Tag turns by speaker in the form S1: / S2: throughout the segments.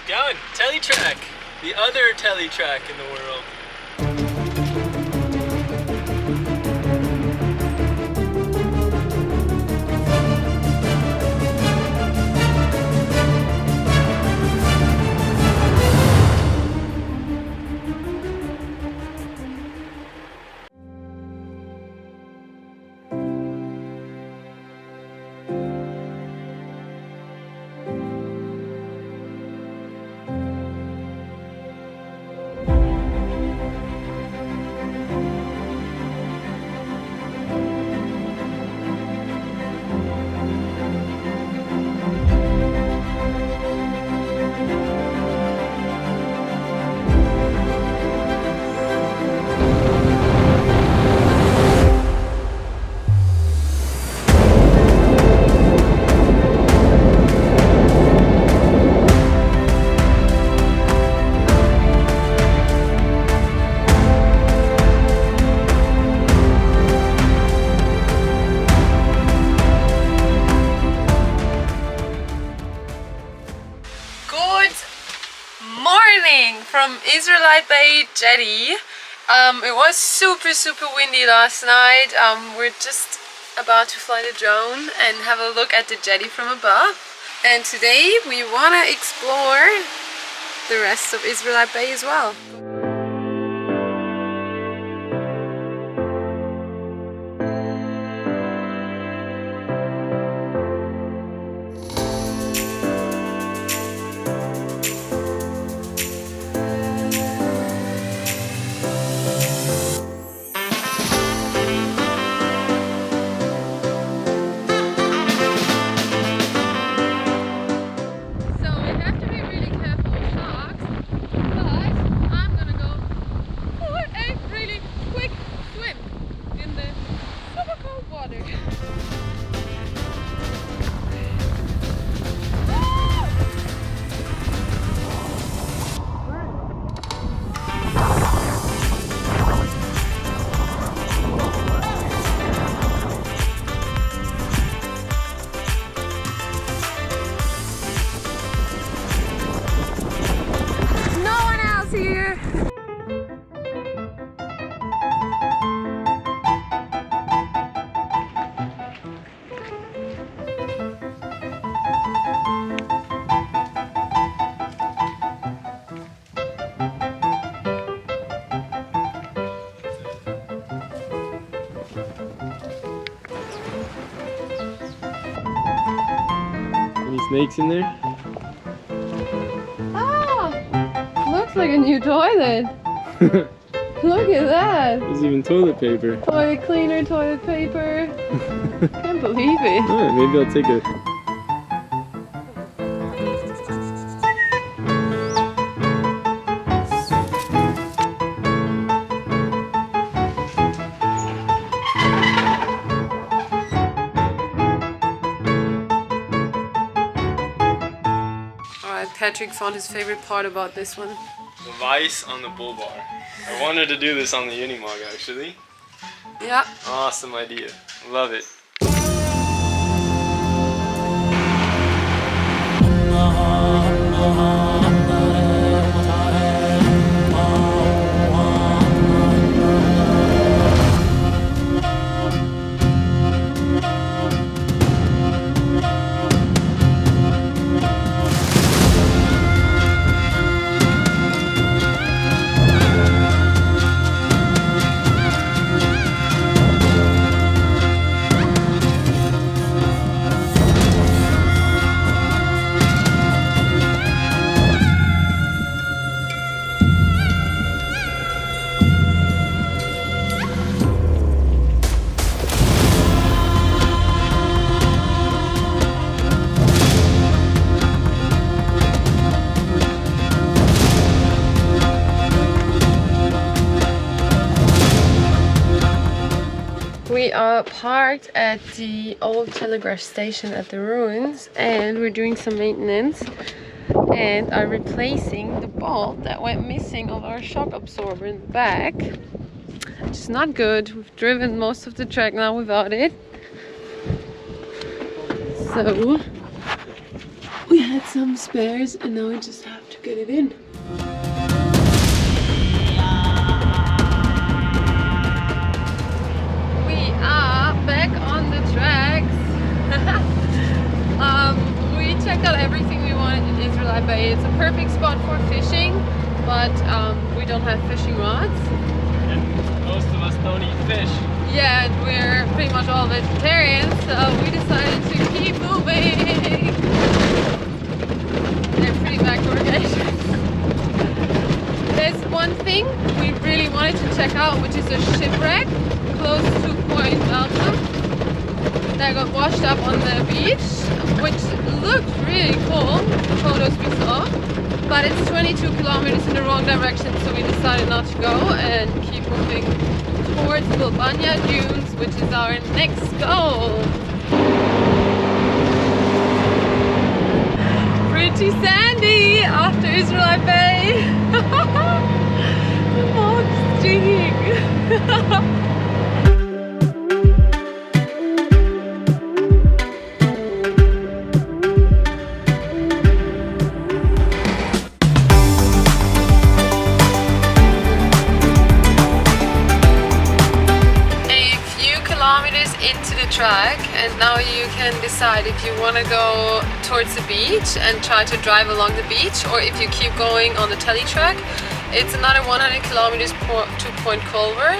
S1: Keep going. Teletrack. The other teletrack in the world.
S2: From Israelite Bay jetty. It was super windy last night. We're just about to fly the drone and have a look at the jetty from above. And today we want to explore the rest of Israelite Bay as well.
S1: Snakes in there?
S2: Ah! Looks like a new toilet. Look at that.
S1: There's even toilet paper.
S2: Toilet cleaner, toilet paper. Can't believe it.
S1: Oh, maybe I'll take a...
S2: Patrick found his favorite part about this one.
S1: The vice on the bull bar. I wanted to do this on the Unimog actually.
S2: Yeah.
S1: Awesome idea. Love it.
S2: We are parked at the old telegraph station at the ruins and we're doing some maintenance and are replacing the bolt that went missing of our shock absorber in the back. Which is not good. We've driven most of the track now without it. So We had some spares and now we just have to get it in. We are back on the tracks. We checked out everything we wanted in Israelite Bay. It's a perfect spot for fishing, but we don't have fishing rods.
S1: And most of us don't eat fish.
S2: Yeah, and we're pretty much all vegetarians, so we decided to keep moving. They're pretty backward locations. There's one thing we really wanted to check out, which is a shipwreck close to Point Malcolm that got washed up on the beach, which looked really cool, the photos we saw, but it's 22 kilometers in the wrong direction, so we decided not to go and keep moving towards Bilbunya Dunes, which is our next goal. Pretty sandy after Israelite Bay. The mog's stinging. Into the track, and now you can decide if you want to go towards the beach and try to drive along the beach, or if you keep going on the Teletrack. It's another 100 kilometers to Point Culvor,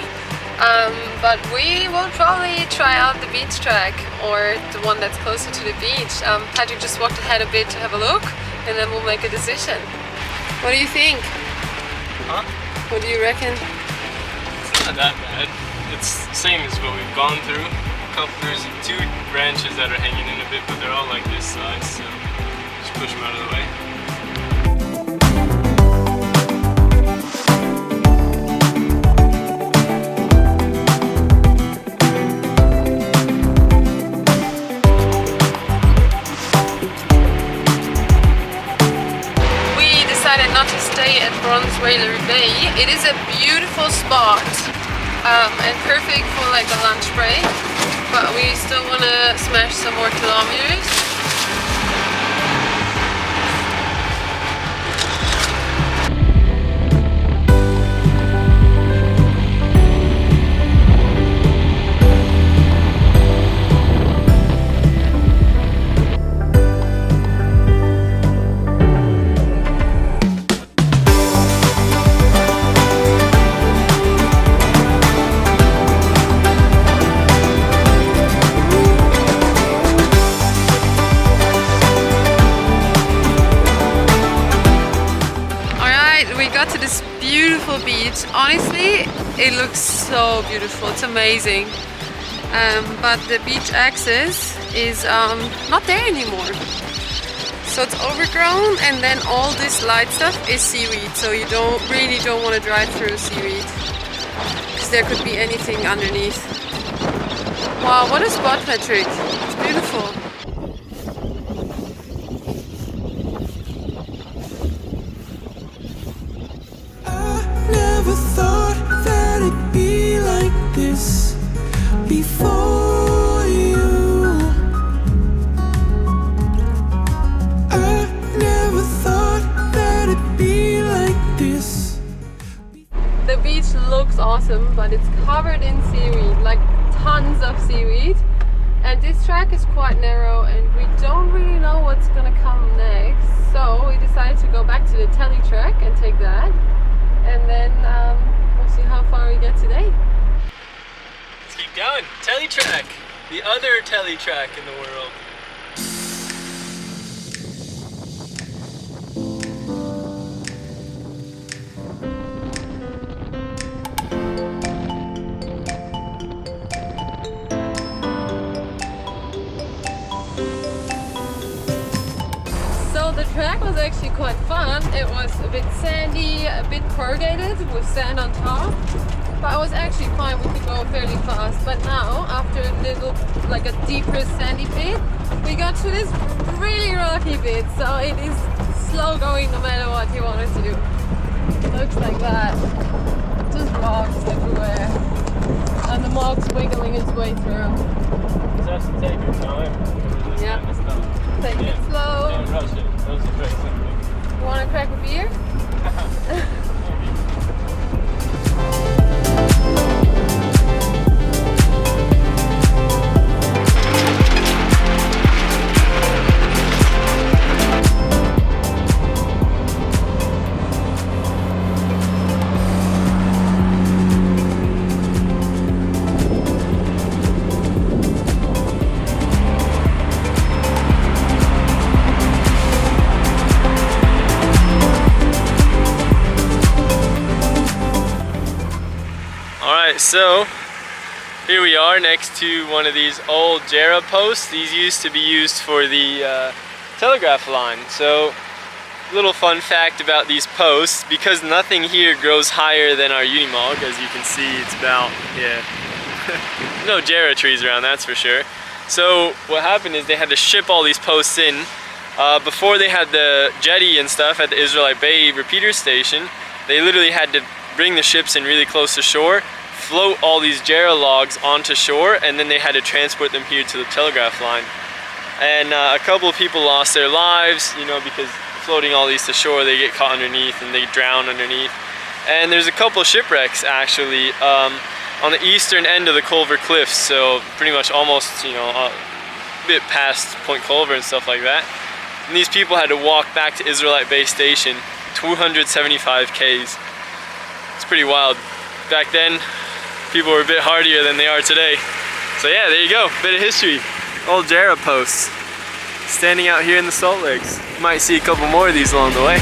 S2: but we will probably try out the beach track or the one that's closer to the beach. Patrick just walked ahead a bit to have a look, and then we'll make a decision. What do you think?
S1: Huh?
S2: What do you reckon?
S1: It's not that bad. It's the same as what we've gone through. There's two branches that are hanging in a bit, but they're all like this size, so just push them out of the way.
S2: We decided not to stay at Bronzewhaler Bay. It is a beautiful spot. And perfect for like a lunch break, but we still want to smash some more kilometers. To this beautiful beach. Honestly, it looks so beautiful. It's amazing. But the beach access is not there anymore. So it's overgrown, and then all this light stuff is seaweed. So you really don't want to drive through seaweed, because there could be anything underneath. Wow, what a spot, Patrick. It's beautiful.
S3: Thought that it'd be like this before you. I never thought that it'd be like this.
S2: The beach looks awesome, but it's covered in seaweed, like tons of seaweed. And this track is quite narrow, and we don't really know what's gonna come next. So we decided to go back to the Teletrack and take that. And then we'll see how far we get today.
S1: Let's keep going. Teletrack, the other Teletrack in the world.
S2: So the track was actually quite fun. It was a bit sandy, a bit corrugated with sand on top, but it was actually fine. We could go fairly fast. But now, after a little, like a deeper sandy bit, we got to this really rocky bit. So it is slow going no matter what you wanted to do. It looks like that. Just rocks everywhere, and the mog's wiggling its way through.
S1: Just have to take your time.
S2: Yeah. Take it slow.
S1: Don't rush it. That was very simple.
S2: You wanna crack a beer?
S1: Alright, so here we are next to one of these old Jarrah posts. These used to be used for the telegraph line. So, little fun fact about these posts, because nothing here grows higher than our Unimog, as you can see, it's about, no Jarrah trees around, that's for sure. So what happened is they had to ship all these posts in. Before they had the jetty and stuff at the Israelite Bay repeater station, they literally had to bring the ships in really close to shore, float all these Jarrah logs onto shore, and then they had to transport them here to the telegraph line. And a couple of people lost their lives, you know, because floating all these to shore, they get caught underneath and they drown underneath. And there's a couple of shipwrecks actually on the eastern end of the Culvor cliffs, so pretty much almost, you know, a bit past Point Culvor and stuff like that. And these people had to walk back to Israelite Bay Station, 275 Ks. It's pretty wild. Back then, people were a bit hardier than they are today. So yeah, there you go, bit of history. Old Jarrah posts, standing out here in the Salt Lakes. You might see a couple more of these along the way.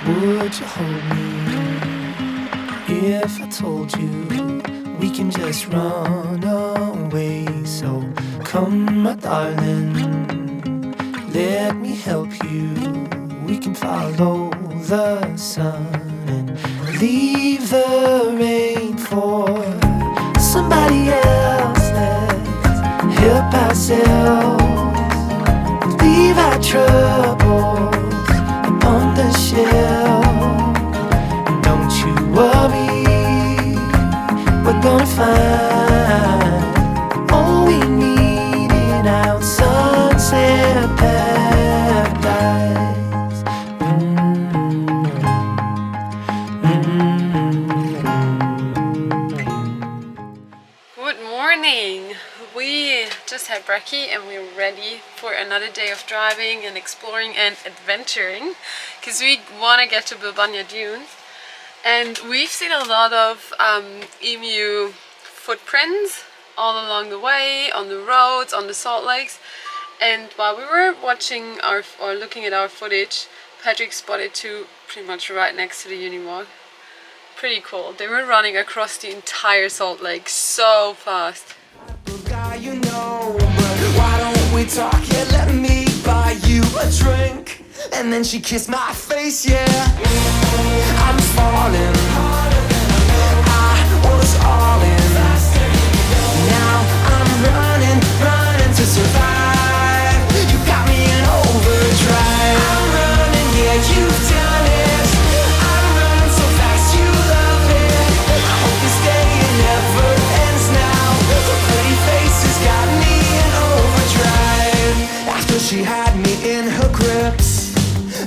S3: Would you hold me if I told you we can just run away? So come, my darling, let me help you. We can follow the sun and leave the rain for somebody else. Let's help ourselves, leave our troubles on the shelf. Don't you worry, we're gonna find all we need in our sunset paradise.
S2: Good morning. We just had brekkie and we're ready for another day of driving and exploring and adventuring, because we want to get to Bilbunya Dunes. And we've seen a lot of emu footprints all along the way, on the roads, on the salt lakes. And while we were watching or looking at our footage, Patrick spotted two pretty much right next to the Unimog. pretty cool. They were running across the entire Salt Lake so fast.
S3: Guy you know, but why don't we talk? Yeah, let me buy you a drink. And then she kissed my face, yeah. I'm falling. I was all in. Now I'm running to survive. You got me in overdrive. I'm running, yeah, you've done it. I'm running so fast, you love it. I hope this day it never ends now. The pretty face has got me in overdrive. After she had me in her grips,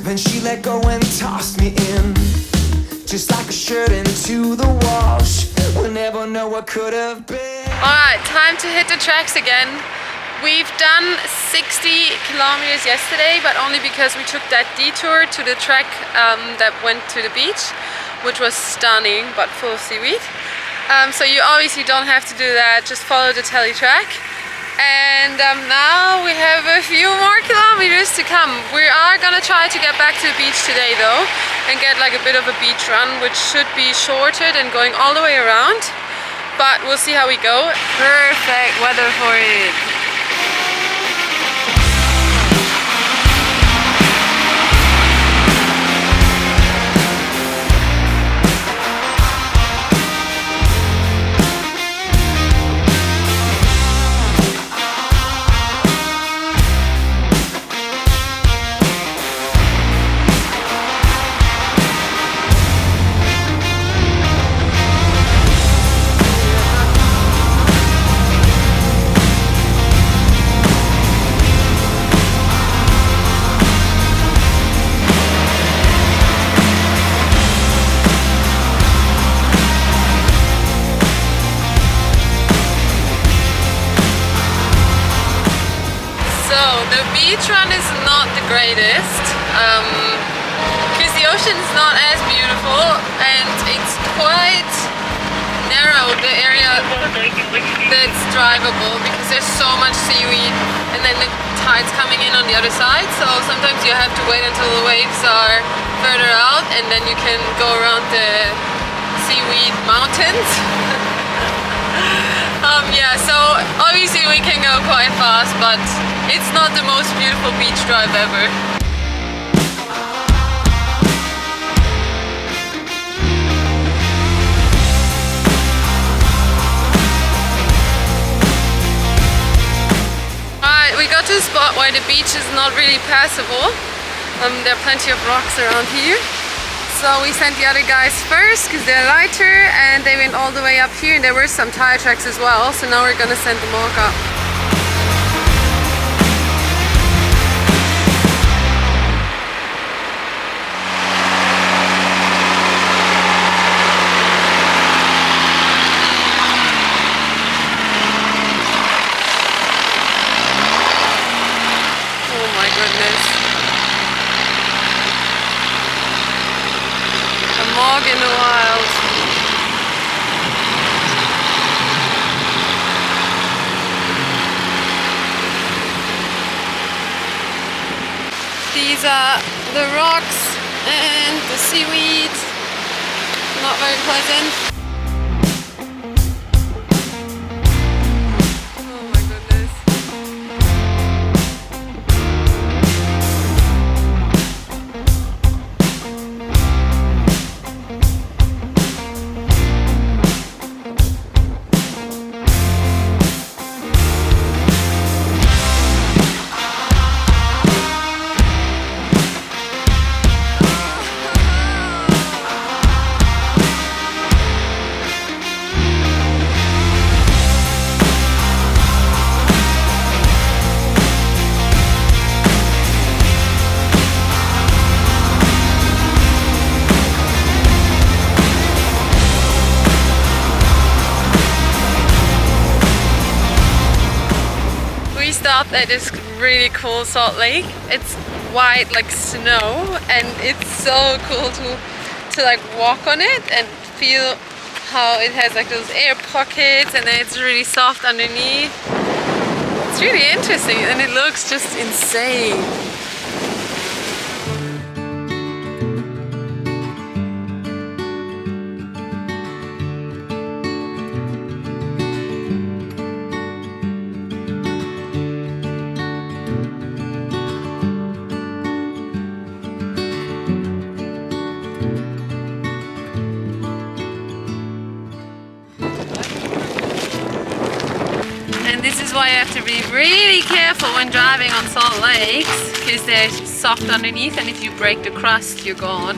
S3: then she let go and tossed me in, just like a shirt into the wash. We'll never know what could have been.
S2: Alright, time to hit the tracks again. We've done 60 kilometers yesterday, but only because we took that detour to the track that went to the beach, which was stunning but full of seaweed. So you obviously don't have to do that, just follow the tele track. And now we have a few more kilometers to come. We are gonna try to get back to the beach today though, and get like a bit of a beach run, which should be shorter than going all the way around. But we'll see how we go. Perfect weather for it. The beach run is not the greatest because the ocean is not as beautiful and it's quite narrow, the area that's drivable, because there's so much seaweed and then the tide's coming in on the other side, so sometimes you have to wait until the waves are further out and then you can go around the seaweed mountains. Yeah, so obviously we can go quite fast, but it's not the most beautiful beach drive ever. Alright, we got to a spot where the beach is not really passable. There are plenty of rocks around here. So we sent the other guys first because they're lighter, and they went all the way up here, and there were some tire tracks as well, so now we're gonna send them all up. Oh my goodness. Mog in the wild. These are the rocks and the seaweed. Not very pleasant. Stopped at this really cool Salt Lake. It's white like snow, and it's so cool to like walk on it and feel how it has like those air pockets, and then it's really soft underneath. It's really interesting, and it looks just insane. And this is why you have to be really careful when driving on salt lakes, because they're soft underneath, and if you break the crust, you're gone.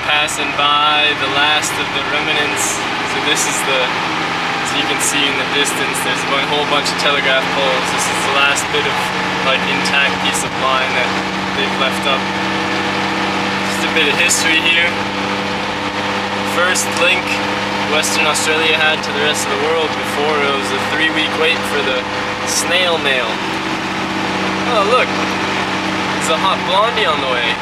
S1: Passing by the last of the remnants. So this is so you can see in the distance there's a whole bunch of telegraph poles. This is the last bit of like intact piece of line that they've left up. Just a bit of history here. First link Western Australia had to the rest of the world before it was a 3-week wait for the snail mail. Oh look, there's a hot blondie on the way.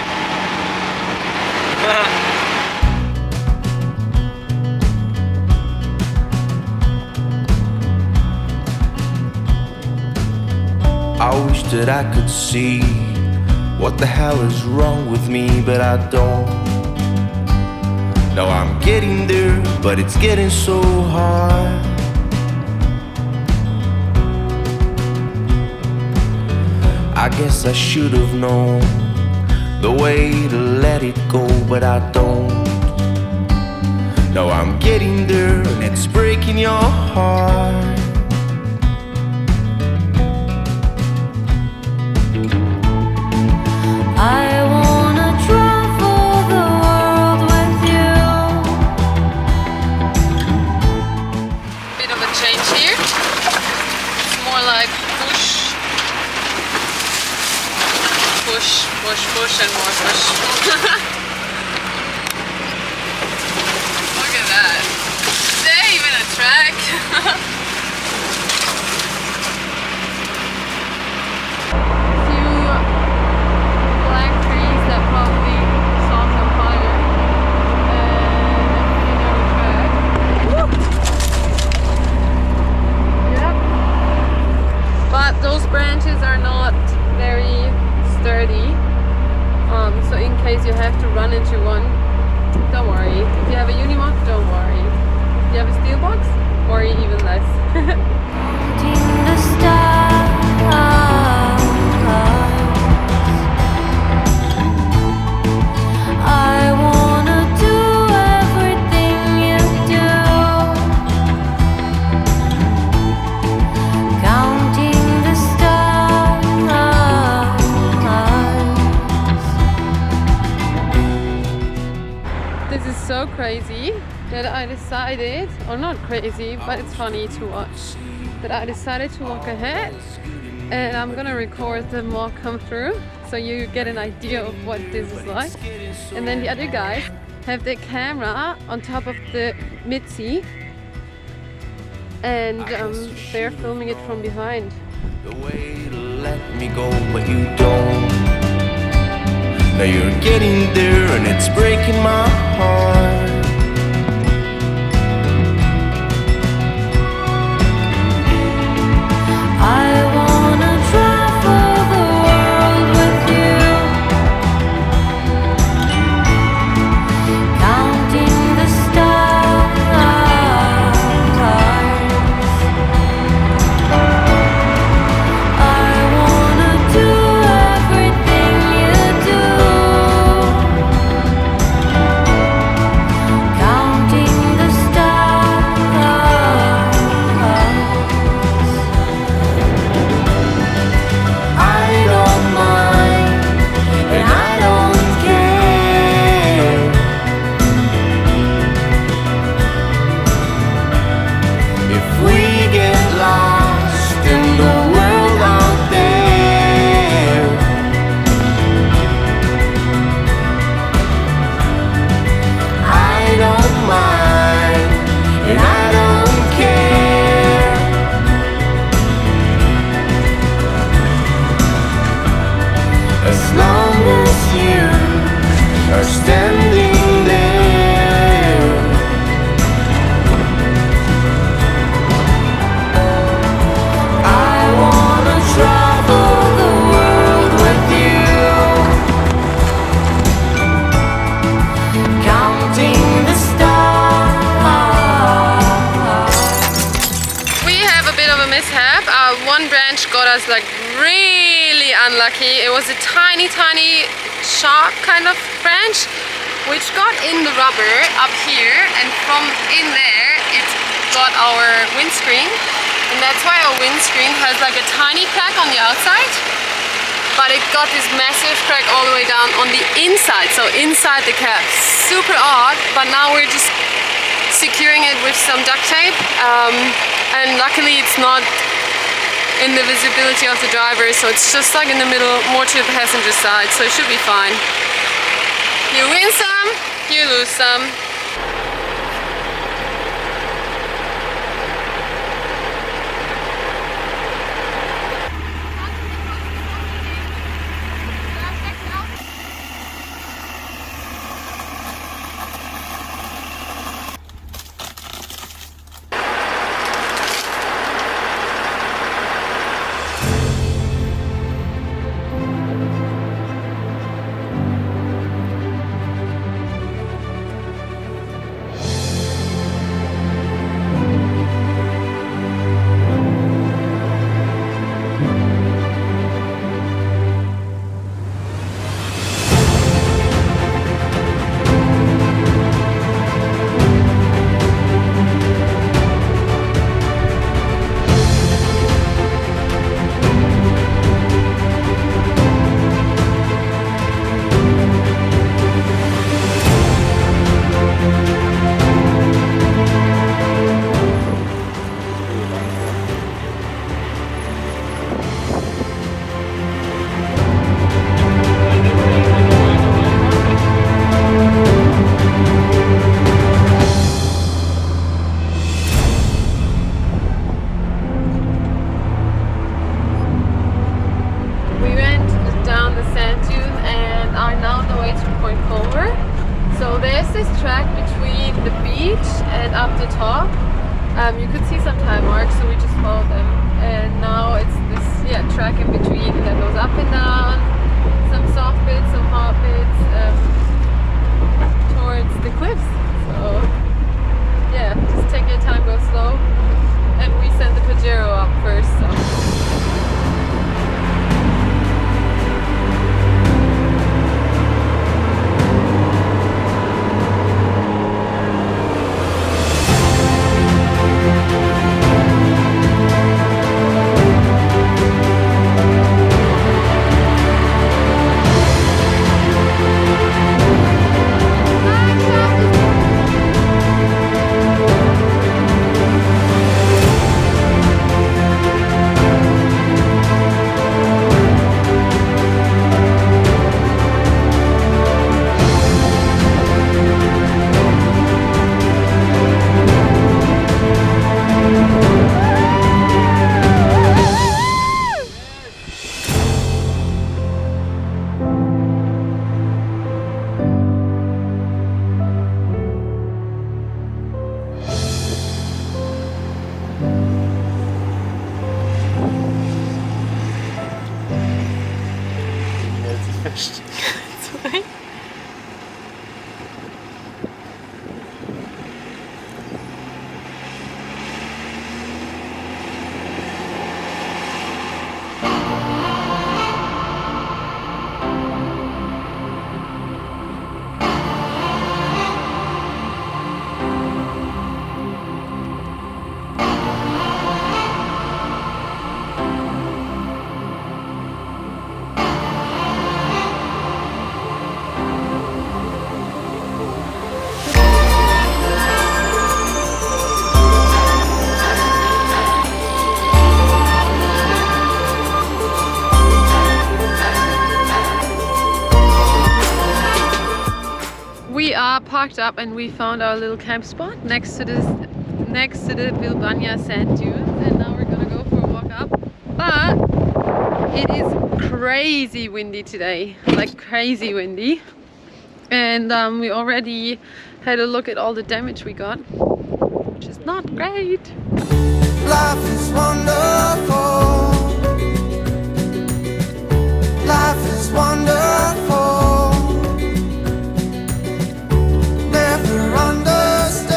S3: I wish that I could see what the hell is wrong with me, but I don't. No, I'm getting there, but it's getting so hard. I guess I should have known the way to let it go, but I don't. No, I'm getting there, and it's breaking your heart.
S4: I wanna travel the world with you.
S2: Bit of a change here. It's more like push, push, push, push, and more push. Look at that. Is there even a track? Those branches are not very sturdy, so in case you have to run into one, don't worry. If you have a Unimog, don't worry. If you have a steel box, worry even less.
S4: Counting the stars, I wanna do everything you do. Counting the stars.
S2: This is so crazy that I decided, or not crazy, but it's funny to watch, that I decided to walk ahead, and I'm gonna record them all come through so you get an idea of what this is like. And then the other guys have their camera on top of the Mitzi, and they're filming it from behind.
S3: The way to let me go, but you don't. Now you're getting there, and it's breaking my heart.
S4: I wanna travel the world with you. Counting the stars. I wanna do everything you do.
S2: which got us like really unlucky. It was a tiny sharp kind of branch which got in the rubber up here, and from in there it got our windscreen, and that's why our windscreen has like a tiny crack on the outside, but it got this massive crack all the way down on the inside, so inside the cab. Super odd, but now we're just securing it with some duct tape, and luckily it's not in the visibility of the driver, so it's just like in the middle, more to the passenger side, so it should be fine. You win some, you lose some. Culvor. So there's this track between the beach and up the top. You could see some time marks, so we just followed them. And now it's this track in between that goes up and down, some soft bits, some hard bits, towards the cliffs. So yeah, just take your time, go slow. And we sent the Pajero up first, so. We are parked up and we found our little camp spot next to the Bilbanya sand dunes, and now we're gonna go for a walk up. But it is crazy windy today, like crazy windy, and we already had a look at all the damage we got, which is not great.
S3: Life is wonderful. Life is wonderful. Never understood,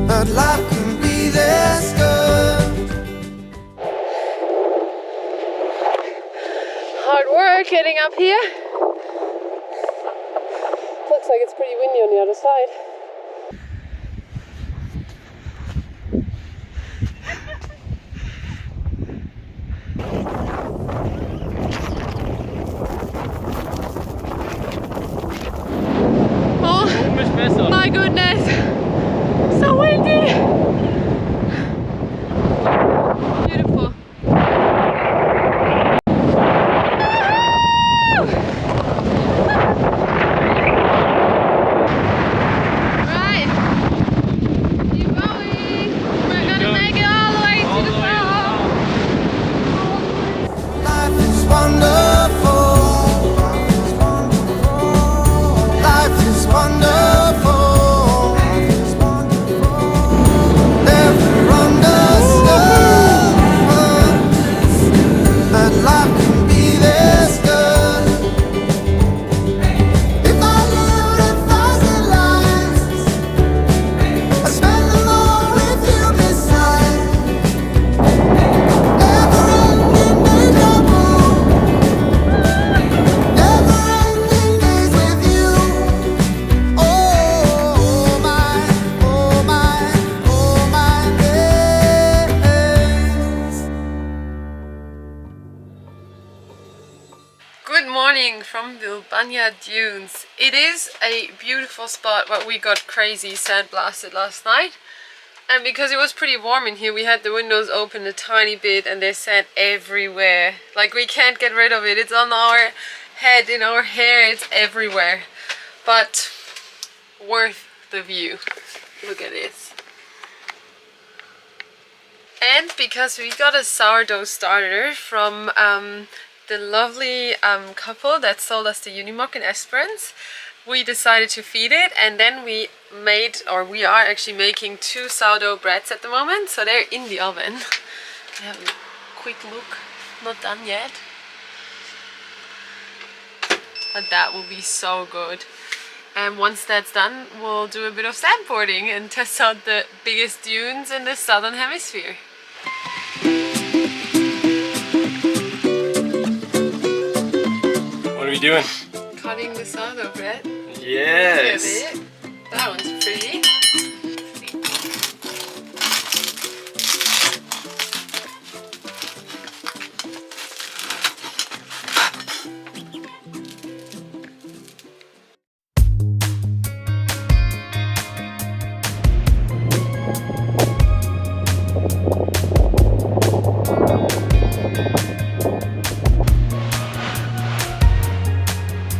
S3: but life can be this good.
S2: getting up here. Looks like it's pretty windy on the other side. Oh my goodness, so windy. Beautiful. Right, keep going. We're gonna make it all the way to the top.
S3: Life is wonderful. Life is wonderful. Never understood that life can be this good. If I lived 1,000 lives, I'd spend them all with you beside. Never-ending double, never-ending days with you. Oh my, oh my, oh my days.
S2: Good morning from Bilbunya Dunes. It is a beautiful spot, but we got crazy sandblasted last night. And because it was pretty warm in here, we had the windows open a tiny bit and there's sand everywhere. Like, we can't get rid of it. It's on our head, in our hair, it's everywhere. But worth the view. Look at this. And because we got a sourdough starter from the lovely couple that sold us the Unimog in Esperance, we decided to feed it, and then we made, or we are actually making 2 sourdough breads at the moment, so they're in the oven. Have a quick look, not done yet. But that will be so good. And once that's done, we'll do a bit of sandboarding and test out the biggest dunes in the Southern Hemisphere.
S1: What are we doing?
S2: Cutting the sourdough bread.
S1: Yes.
S2: Look at it. That one's pretty.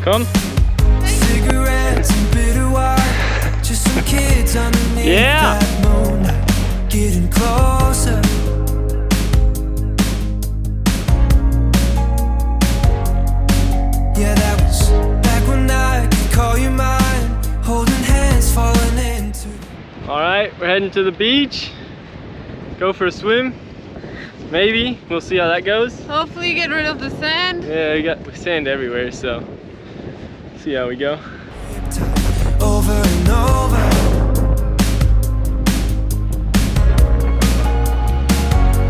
S1: Come.
S3: Cigarettes and bitter wine, just some kids underneath
S1: Yeah.
S3: that moonlight, getting closer. Yeah, that was back when I could call you mine, holding hands, falling into.
S1: All right, we're heading to the beach. Go for a swim. Maybe. We'll see how that goes.
S2: Hopefully get rid of the sand.
S1: Yeah, we got sand everywhere, so see how we go.
S3: Over and over.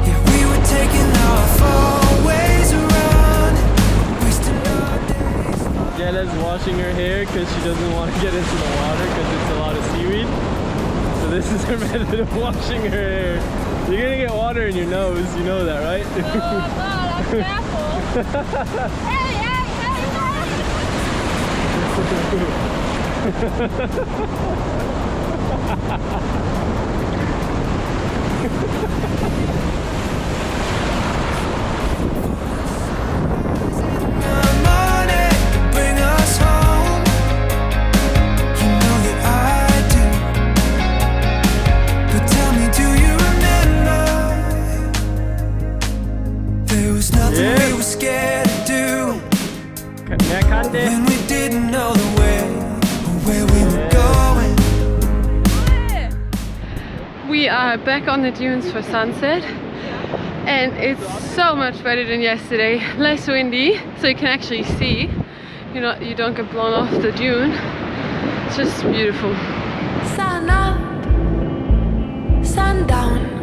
S3: Yeah, we were taking off always around, wasting our days.
S1: Jella's washing her hair because she doesn't want to get into the water because it's a lot of seaweed. So this is her method of washing her hair. You're gonna get water in your nose, you know that, right?
S2: Oh God, I'm careful. Hey, hey,
S3: Money to bring us home. You know that I do. But tell me, do you remember? There was nothing
S1: Yeah.
S3: we were scared to do
S1: Mehr kann der.
S3: when we didn't know the way or where we were going.
S2: We are back on the dunes for sunset, and it's so much better than yesterday. Less windy, so you can actually see. You don't get blown off the dune. It's just beautiful.
S4: Sun up, sun down.